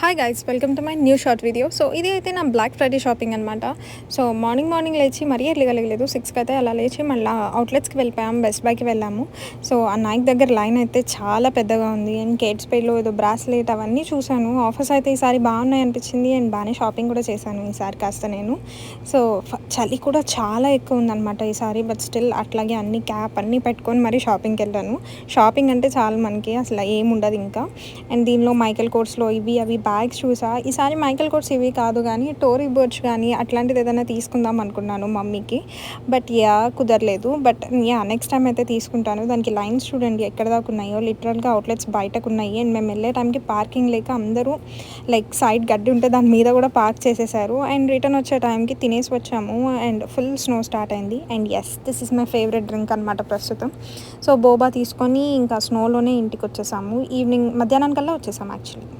Hi guys, welcome to my new short video. So ఇది అయితే నా బ్లాక్ ఫ్రైడే షాపింగ్ అనమాట. సో మార్నింగ్ లేచి మరీ ఎర్లీగా లేగలేదు, 6కి అయితే అలా లేచి మళ్ళీ అవుట్లెట్స్కి వెళ్ళిపోయాము, బెస్ట్ బైకి వెళ్ళాము. సో ఆ నైక్ దగ్గర లైన్ అయితే చాలా పెద్దగా ఉంది. అండ్ కేట్స్ పేలో ఏదో బ్రాస్లెట్ అవన్నీ చూశాను. ఆఫర్స్ అయితే ఈసారి బాగున్నాయి అనిపించింది. అండ్ బాగానే షాపింగ్ కూడా చేశాను ఈసారి కాస్త నేను. సో చలి కూడా చాలా ఎక్కువ ఉందన్నమాట ఈసారి. బట్ స్టిల్ అట్లాగే అన్ని క్యాప్ అన్నీ పెట్టుకొని మరీ షాపింగ్కి వెళ్ళాను. షాపింగ్ అంటే చాలా మనకి అసలు ఏముండదు ఇంకా. అండ్ దీనిలో మైకెల్ కోర్స్లో ఇవి అవి బ్యాగ్స్ చూసా. ఈసారి మైకెల్ కోర్స్ ఇవి కాదు కానీ టోరీ బర్డ్స్ కానీ అట్లాంటిది ఏదైనా తీసుకుందాం అనుకున్నాను మమ్మీకి. బట్ కుదరలేదు. బట్ నెక్స్ట్ టైం అయితే తీసుకుంటాను. దానికి లైన్స్ చూడండి ఎక్కడ దాకా ఉన్నాయో, లిటరల్గా అవుట్లెట్స్ బయటకు ఉన్నాయి. అండ్ మేము వెళ్ళే టైంకి పార్కింగ్ లేక అందరూ లైక్ సైడ్ గడ్డి ఉంటే దాని మీద కూడా పార్క్ చేసేసారు. అండ్ రిటర్న్ వచ్చే టైంకి తినేసి వచ్చాము. అండ్ ఫుల్ స్నో స్టార్ట్ అయింది. And this is my favourite drink అనమాట ప్రస్తుతం. సో బోబా తీసుకొని ఇంకా స్నోలోనే ఇంటికి వచ్చేసాము. ఈవినింగ్ మధ్యాహ్నానికల్లా వచ్చేసాము యాక్చువల్లీ.